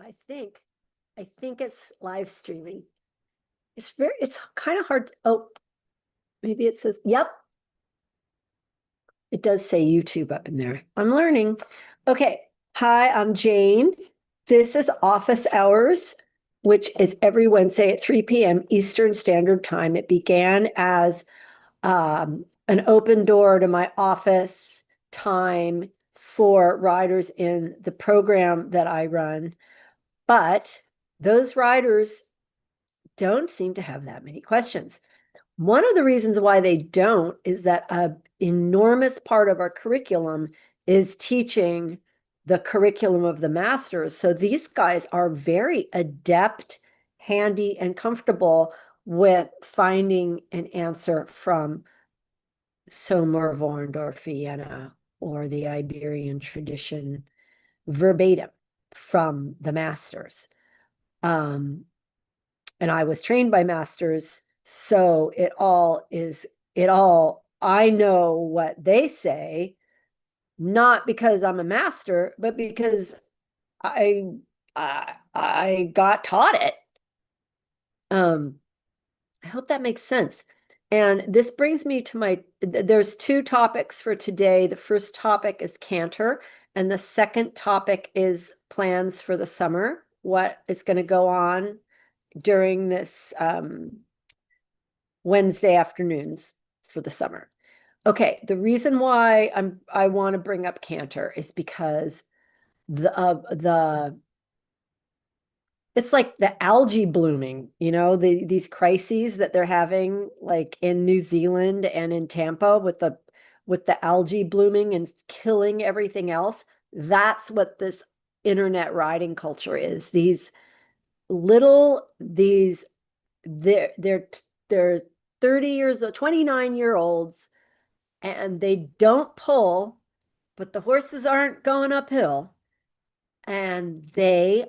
I think it's live streaming. It's kind of hard. Oh, maybe it says, yep. It does say YouTube up in there. I'm learning. Okay. Hi, I'm Jane. This is office hours, which is every Wednesday at 3 p.m. Eastern Standard Time. It began as an open door to my office time for riders in the program that I run. But those riders don't seem to have that many questions. One of the reasons why they don't is that an enormous part of our curriculum is teaching the curriculum of the masters. So these guys are very adept, handy, and comfortable with finding an answer from Somer, Vorndorf, Vienna, or the Iberian tradition verbatim from the masters. And I was trained by masters, so I know what they say, not because I'm a master, but because I I got taught it. I hope that makes sense. And this brings me to there's two topics for today. The first topic is Canter, and the second topic is plans for the summer, what is going to go on during this Wednesday afternoons for the summer. Okay, the reason why I want to bring up Canter is because the it's like the algae blooming, these crises that they're having like in New Zealand and in Tampa with the algae blooming and killing everything else. That's what this internet riding culture is. These they're 30 years old, 29-year-olds, and they don't pull, but the horses aren't going uphill. And they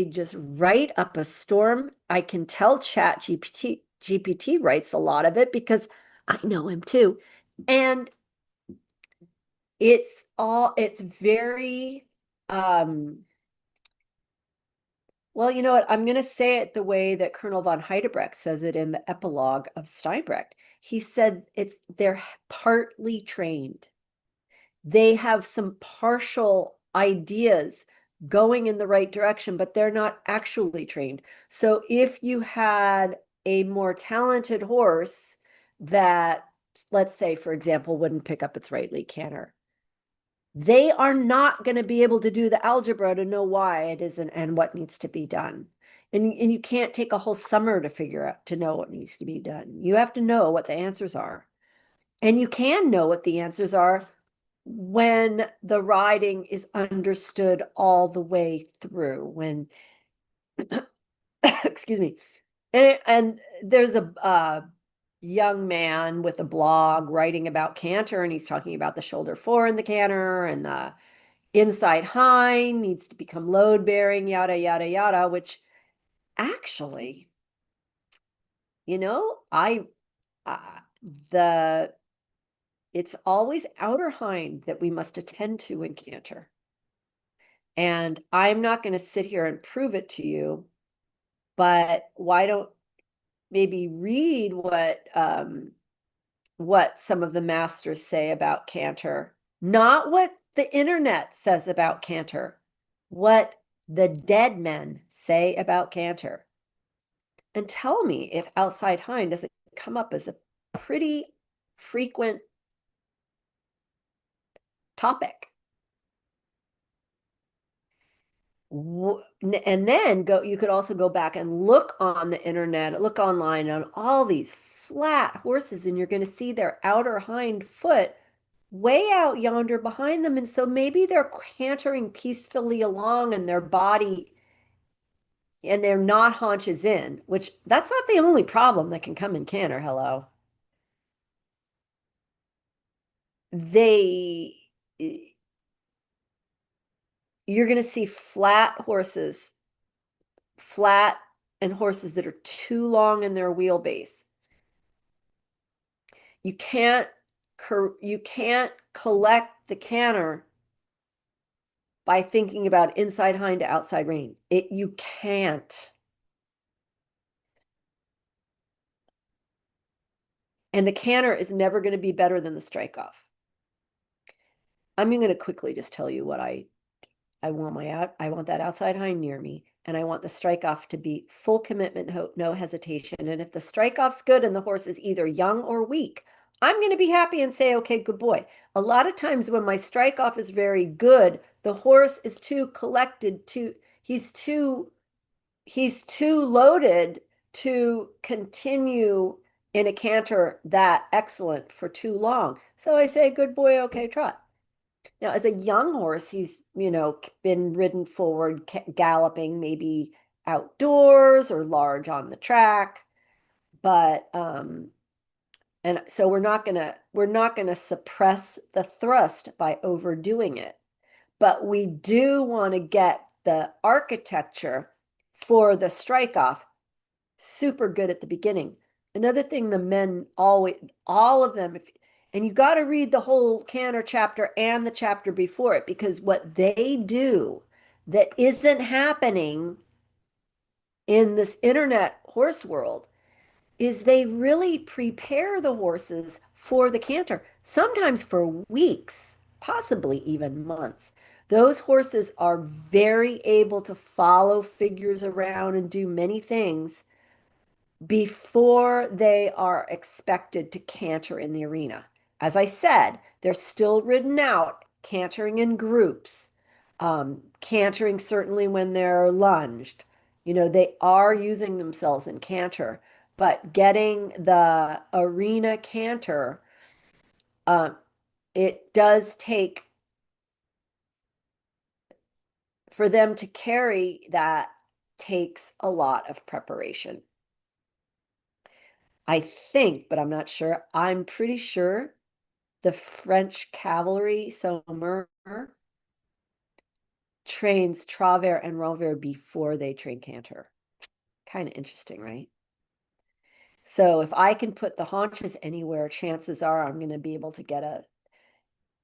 just write up a storm. I can tell GPT writes a lot of it because I know him too. And it's very, well, you know what? I'm going to say it the way that Colonel von Heidebrecht says it in the epilogue of Steinbrecht. He said they're partly trained. They have some partial ideas going in the right direction, but they're not actually trained. So if you had a more talented horse that, let's say, for example, wouldn't pick up its right lead canter, they are not going to be able to do the algebra to know why it isn't and what needs to be done. And you can't take a whole summer to know what needs to be done. You have to know what the answers are. And you can know what the answers are when the riding is understood all the way through, when excuse me. And there's a young man with a blog writing about Canter, and he's talking about the shoulder fore in the canter, and the inside hind needs to become load bearing, yada yada yada, which actually, I the it's always outer hind that we must attend to in Canter. And I'm not going to sit here and prove it to you, but why don't maybe read what some of the masters say about Canter, not what the internet says about Canter, what the dead men say about Canter. And tell me if outside hind doesn't come up as a pretty frequent topic. And then you could also go back and look on the internet, look online on all these flat horses, and you're going to see their outer hind foot way out yonder behind them. And so maybe they're cantering peacefully along and their body, and they're not haunches in, which that's not the only problem that can come in canter. Hello. They, you're going to see flat horses, flat and horses that are too long in their wheelbase. You can't collect the canter by thinking about inside hind to outside rein. You can't. And the canter is never going to be better than the strikeoff. I'm going to quickly just tell you what I want I want that outside hind near me, and I want the strikeoff to be full commitment, no hesitation. And if the strikeoff's good and the horse is either young or weak, I'm going to be happy and say, okay, good boy. A lot of times when my strikeoff is very good, the horse is too collected, he's too loaded to continue in a canter that excellent for too long. So I say, good boy, okay, trot. Now, as a young horse, he's, been ridden forward, galloping, maybe outdoors or large on the track. But, and so we're not gonna suppress the thrust by overdoing it. But we do want to get the architecture for the strikeoff super good at the beginning. Another thing the men always, all of them, and you got to read the whole Canter chapter and the chapter before it, because what they do that isn't happening in this internet horse world is they really prepare the horses for the canter, sometimes for weeks, possibly even months. Those horses are very able to follow figures around and do many things before they are expected to canter in the arena. As I said, they're still ridden out, cantering in groups, cantering certainly when they're lunged. They are using themselves in canter, but getting the arena canter, it does take, for them to carry that takes a lot of preparation. I think, but I'm not sure. I'm pretty sure the French cavalry, Sommer, trains Travers and Renvers before they train Canter. Kind of interesting, right? So if I can put the haunches anywhere, chances are I'm going to be able to get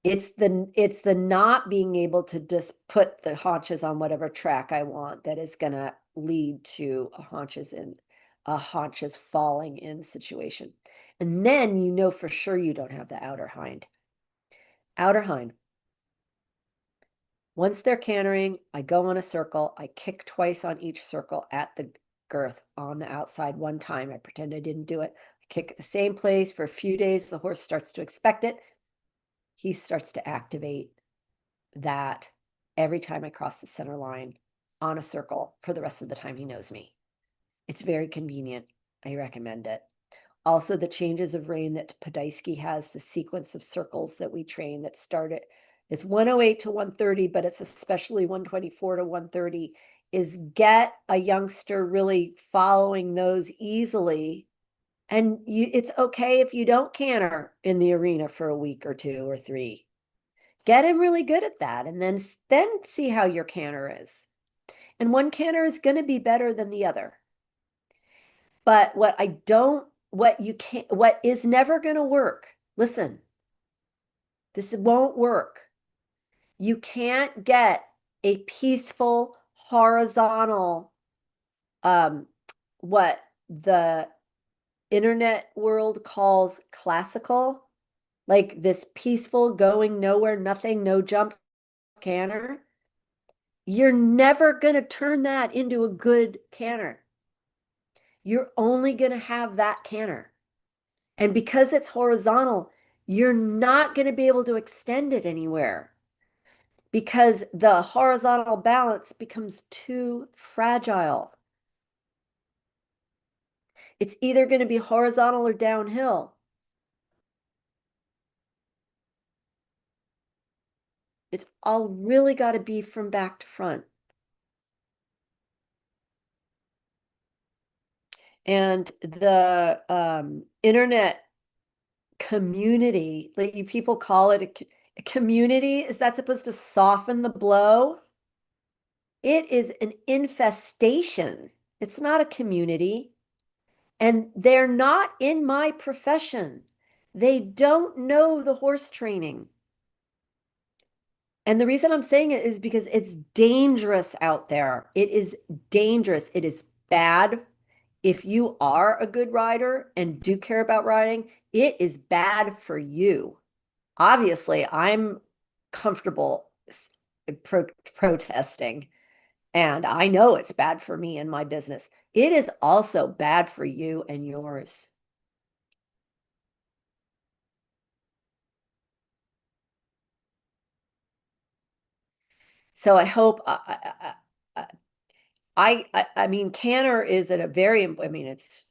it's the not being able to just put the haunches on whatever track I want that is going to lead to a haunches falling in situation. And then for sure you don't have the outer hind. Outer hind. Once they're cantering, I go on a circle. I kick twice on each circle at the girth on the outside one time. I pretend I didn't do it. I kick at the same place for a few days. The horse starts to expect it. He starts to activate that every time I cross the center line on a circle for the rest of the time he knows me. It's very convenient. I recommend it. Also, the changes of rein that Podhajsky has, the sequence of circles that we train that start at, it's 108 to 130, but it's especially 124 to 130, is get a youngster really following those easily. And it's okay if you don't canter in the arena for a week or 2 or 3. Get him really good at that, and then see how your canter is. And one canter is going to be better than the other. But what is never going to work, listen, this won't work. You can't get a peaceful, horizontal, what the internet world calls classical, like this peaceful, going nowhere, nothing, no jump canter. You're never going to turn that into a good canter. You're only going to have that canter. And because it's horizontal, you're not going to be able to extend it anywhere because the horizontal balance becomes too fragile. It's either going to be horizontal or downhill. It's all really got to be from back to front. And the internet community, like people call it a community, is that supposed to soften the blow? It is an infestation. It's not a community. And they're not in my profession. They don't know the horse training. And the reason I'm saying it is because it's dangerous out there. It is dangerous. It is bad. If you are a good rider and do care about riding, it is bad for you. Obviously, I'm comfortable protesting, and I know it's bad for me and my business. It is also bad for you and yours. So I hope I mean, Canter is at a very, I mean, it's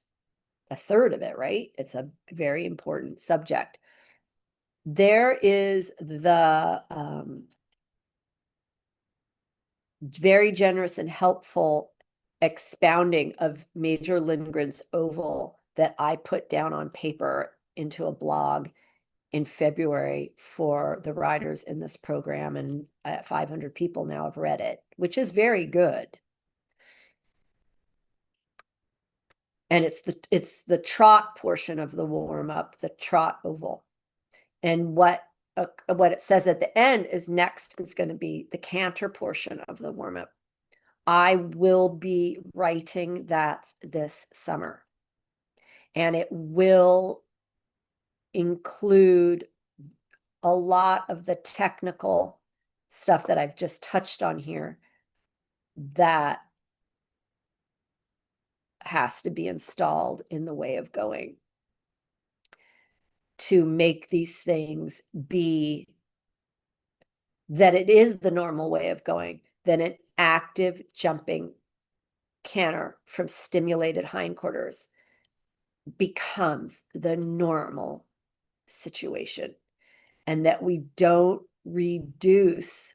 a third of it, right? It's a very important subject. There is the very generous and helpful expounding of Major Lindgren's oval that I put down on paper into a blog in February for the riders in this program, and 500 people now have read it, which is very good. And it's the trot portion of the warm up, the trot oval. And what it says at the end is next is going to be the canter portion of the warm up. I will be writing that this summer, and it will include a lot of the technical stuff that I've just touched on here that has to be installed in the way of going to make these things be that it is the normal way of going, then an active jumping canter from stimulated hindquarters becomes the normal situation, and that we don't reduce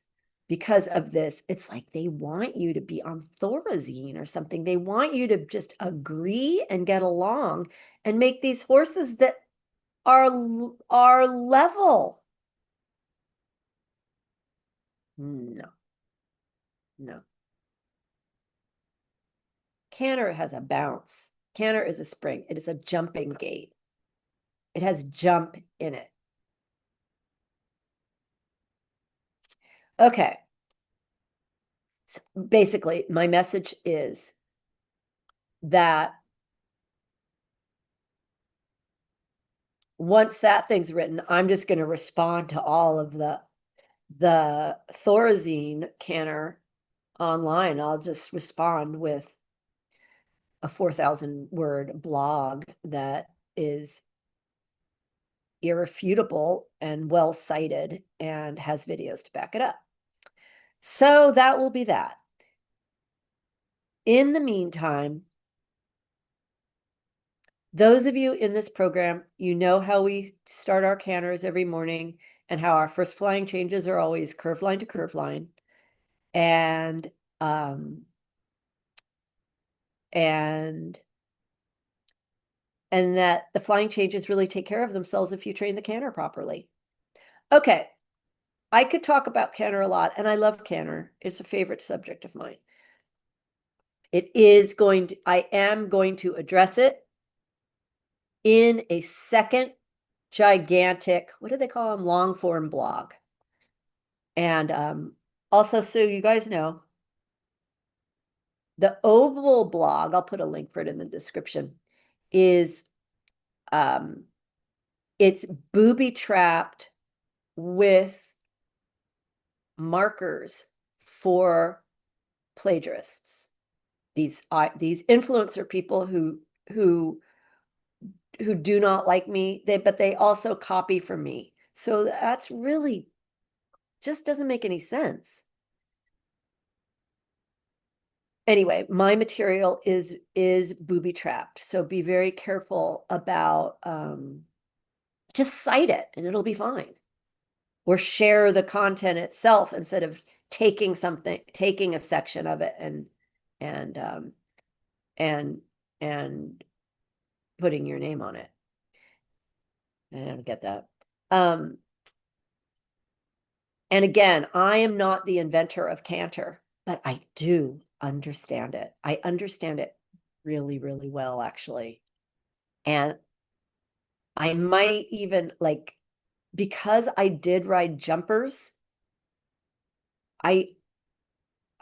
because of this. It's like they want you to be on Thorazine or something. They want you to just agree and get along and make these horses that are level. No, no. Canter has a bounce. Canter is a spring. It is a jumping gait. It has jump in it. Okay. So basically, my message is that once that thing's written, I'm just going to respond to all of the Thorazine canter online. I'll just respond with a 4,000 word blog that is irrefutable and well cited and has videos to back it up. So that will be that. In the meantime, those of you in this program, you know how we start our canters every morning and how our first flying changes are always curve line to curve line. And and that the flying changes really take care of themselves if you train the canter properly. Okay, I could talk about canter a lot, and I love canter. It's a favorite subject of mine. I am going to address it in a second gigantic, what do they call them? Long form blog. And also, so you guys know, the oval blog, I'll put a link for it in the description, is it's booby trapped with markers for plagiarists. These influencer people who do not like me, but they also copy from me. So that's really just doesn't make any sense. Anyway, my material is booby trapped, so be very careful about just cite it and it'll be fine. Or share the content itself instead of taking a section of it and and putting your name on it. I don't get that. And again, I am not the inventor of Canter, but I do understand it. I understand it really, really well, actually. And I might even like, because I did ride jumpers,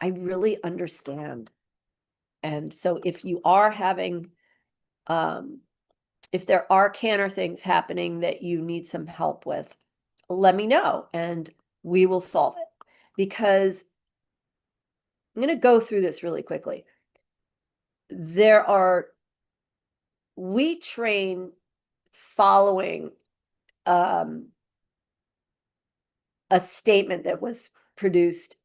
I really understand. And so if you are having, if there are canter things happening that you need some help with, let me know and we will solve it. Because I'm going to go through this really quickly. We train following a statement that was produced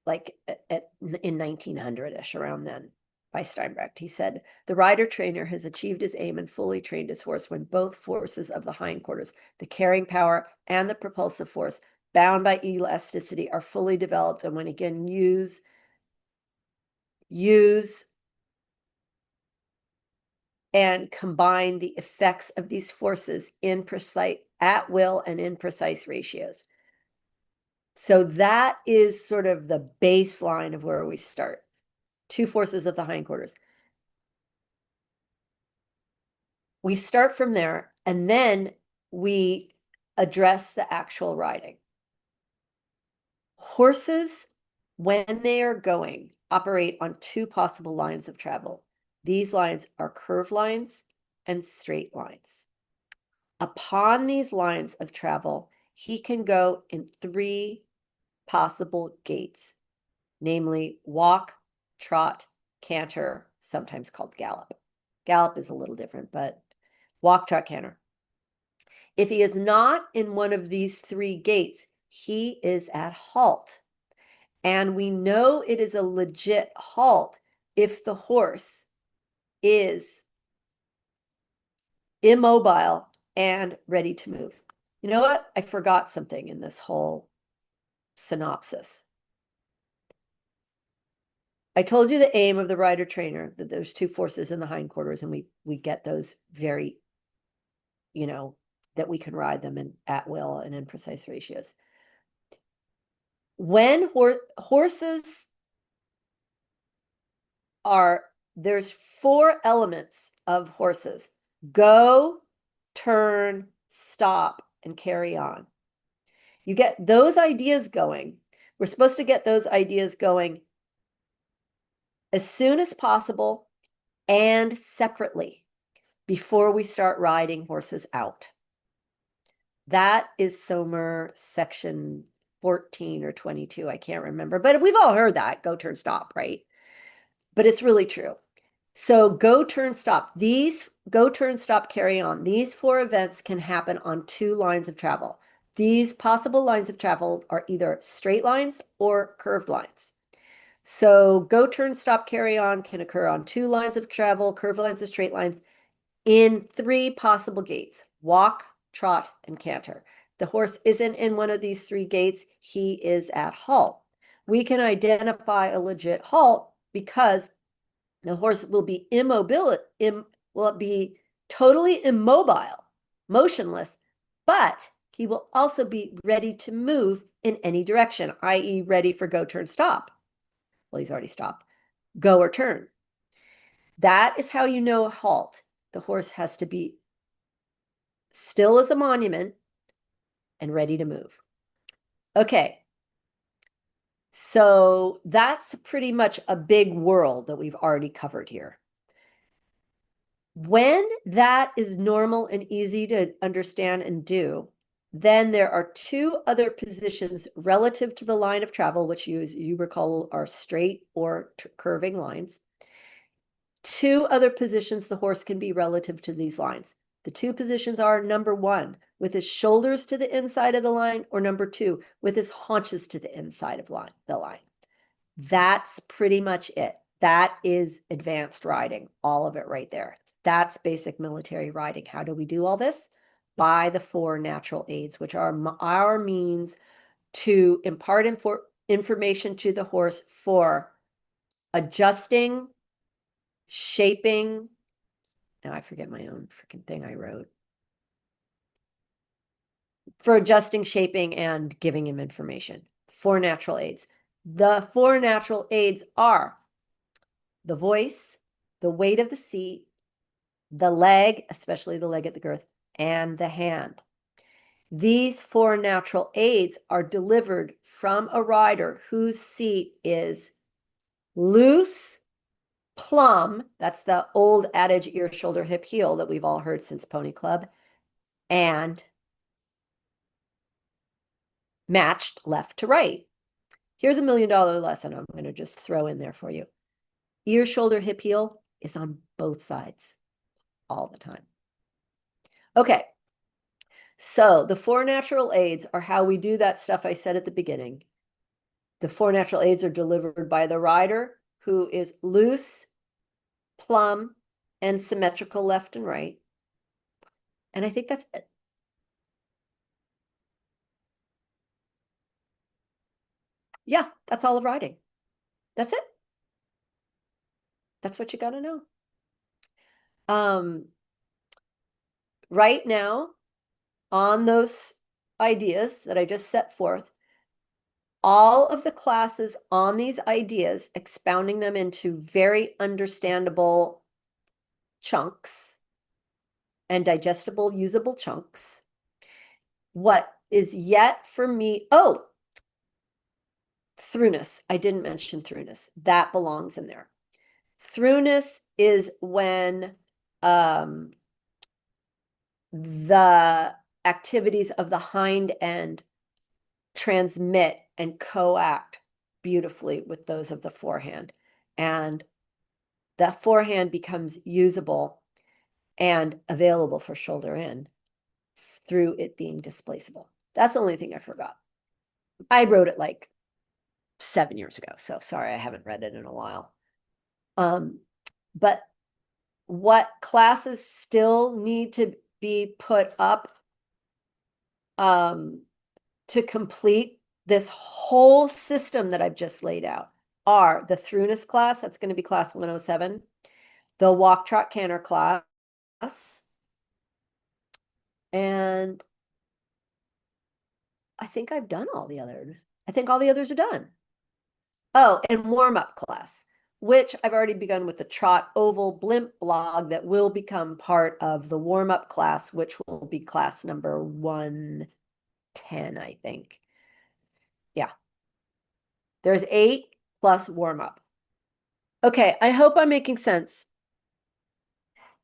like in 1900-ish, around then, by Steinbrecht. He said, the rider trainer has achieved his aim and fully trained his horse when both forces of the hindquarters, the carrying power and the propulsive force, bound by elasticity, are fully developed, and when he can use and combine the effects of these forces in precise, at will and in precise ratios. So that is sort of the baseline of where we start. Two forces of the hindquarters. We start from there, and then we address the actual riding. Horses, when they are going, operate on two possible lines of travel. These lines are curved lines and straight lines. Upon these lines of travel, he can go in three possible gaits, namely walk, trot, canter, sometimes called gallop. Gallop is a little different, but walk, trot, canter. If he is not in one of these three gaits, he is at halt. And we know it is a legit halt if the horse is immobile and ready to move. You know what? I forgot something in this whole synopsis. I told you the aim of the rider trainer, that there's two forces in the hindquarters, and we get those very, that we can ride them in at will and in precise ratios. When horses there's four elements of horses: go, turn, stop, and carry on. You get those ideas going. We're supposed to get those ideas going as soon as possible and separately before we start riding horses out. That is Somer section 14 or 22. I can't remember, but we've all heard that: go, turn, stop, right? But it's really true. So go, turn, stop. These go, turn, stop, carry on. These four events can happen on two lines of travel. These possible lines of travel are either straight lines or curved lines. So go, turn, stop, carry on can occur on two lines of travel, curved lines, and straight lines, in three possible gaits: walk, trot, and canter. The horse isn't in one of these three gaits. He is at halt. We can identify a legit halt because the horse will be totally immobile, motionless, but he will also be ready to move in any direction, i.e. ready for go, turn, stop. Well, he's already stopped. Go or turn. That is how you know a halt. The horse has to be still as a monument and ready to move. Okay. So that's pretty much a big world that we've already covered here. When that is normal and easy to understand and do, then there are two other positions relative to the line of travel, which you recall are straight or curving lines. Two other positions the horse can be relative to these lines. The two positions are: number one, with his shoulders to the inside of the line, or number two, with his haunches to the inside of the line. That's pretty much it. That is advanced riding, all of it right there. That's basic military riding. How do we do all this? By the four natural aids, which are our means to impart information to the horse for adjusting, shaping. Now I forget my own freaking thing I wrote. For adjusting, shaping, and giving him information. Four natural aids. The four natural aids are the voice, the weight of the seat, the leg, especially the leg at the girth, and the hand. These four natural aids are delivered from a rider whose seat is loose, plumb, that's the old adage ear, shoulder, hip, heel that we've all heard since Pony Club, and matched left to right. Here's a $1 million lesson I'm going to just throw in there for you. Ear, shoulder, hip, heel is on both sides all the time. Okay. So the four natural aids are how we do that stuff I said at the beginning. The four natural aids are delivered by the rider, who is loose, plumb, and symmetrical left and right. And I think that's it. Yeah, that's all of riding. That's it. That's what you got to know. Right now, on those ideas that I just set forth, all of the classes on these ideas, expounding them into very understandable chunks and digestible, usable chunks. What is yet for me, oh, throughness. I didn't mention throughness. That belongs in there. Throughness is when the activities of the hind end transmit and co-act beautifully with those of the forehand. And the forehand becomes usable and available for shoulder in through it being displaceable. That's the only thing I forgot. I wrote it like 7 years ago, so sorry, I haven't read it in a while. But what classes still need to be put up to complete this whole system that I've just laid out are the throughness class, that's going to be class 107, the walk, trot, canter class, and I think I've done all the others. I think all the others are done. Oh, and warm-up class, which I've already begun with the trot oval blimp blog that will become part of the warm-up class, which will be class number 110, I think. Yeah. There's 8 plus warm-up. Okay, I hope I'm making sense.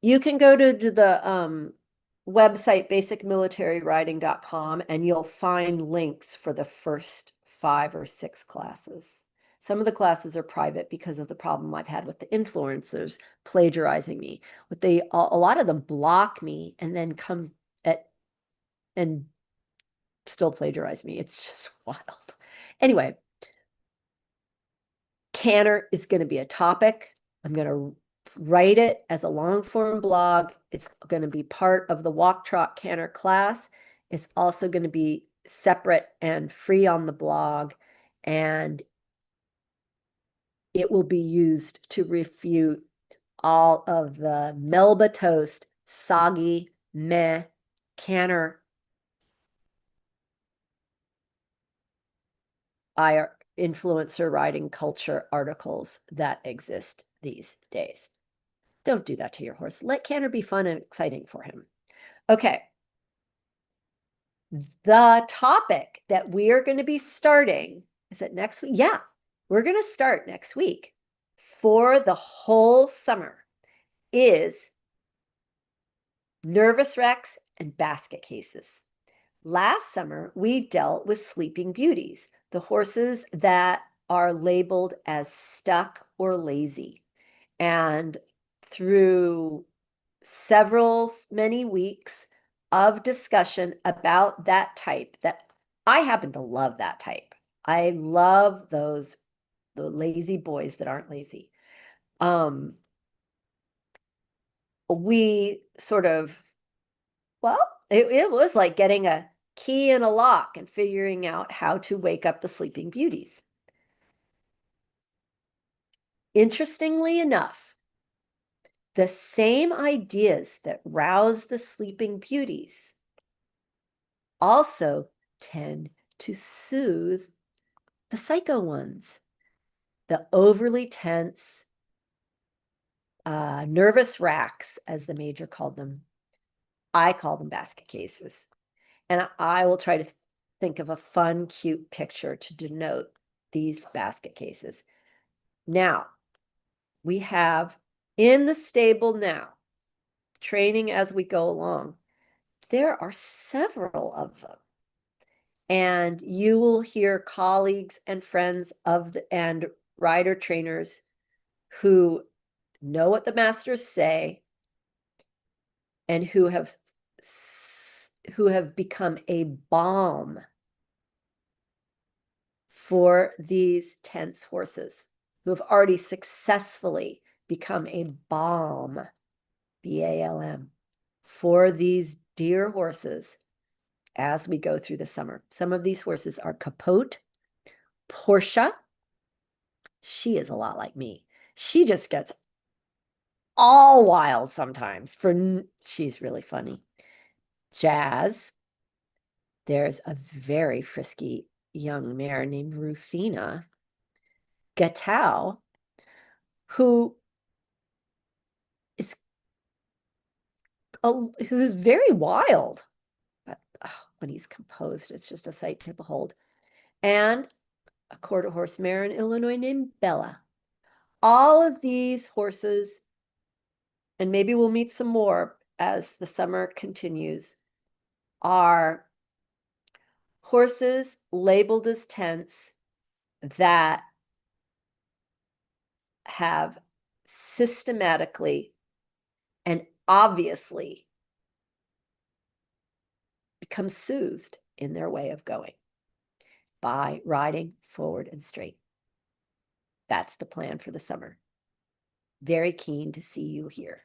You can go to the website basicmilitaryriding.com and you'll find links for the first 5 or 6 classes. Some of the classes are private because of the problem I've had with the influencers plagiarizing me. But a lot of them block me and then come at and still plagiarize me. It's just wild. Anyway, Canter is going to be a topic. I'm going to write it as a long form blog. It's going to be part of the walk, trot, canter class. It's also going to be separate and free on the blog. And it will be used to refute all of the Melba toast, soggy, meh, canter influencer riding culture articles that exist these days. Don't do that to your horse. Let canter be fun and exciting for him. Okay. The topic that we are going to be starting, is it next week? Yeah, we're going to start next week for the whole summer is nervous wrecks and basket cases. Last summer, we dealt with sleeping beauties, the horses that are labeled as stuck or lazy. And through many weeks of discussion about that type, that I happen to love that type. I love the lazy boys that aren't lazy. We sort of, well, it was like getting a key in a lock and figuring out how to wake up the sleeping beauties. Interestingly enough, the same ideas that rouse the sleeping beauties also tend to soothe the psycho ones, the overly tense, nervous racks, as the major called them. I call them basket cases. And I will try to think of a fun, cute picture to denote these basket cases. Now, we have in the stable now, training as we go along, there are several of them. And you will hear colleagues and friends and rider trainers who know what the masters say and who have become a balm for these tense horses, who have already successfully become a balm, B-A-L-M, for these dear horses as we go through the summer. Some of these horses are Capote, Portia. She is a lot like me. She just gets all wild sometimes. She's really funny. Jazz. There's a very frisky young mare named Ruthina. Gatau, who is who's very wild, but when he's composed, it's just a sight to behold. And a quarter horse mare in Illinois named Bella. All of these horses, and maybe we'll meet some more as the summer continues, are horses labeled as tense that have systematically and obviously become soothed in their way of going by riding forward and straight. That's the plan for the summer. Very keen to see you here.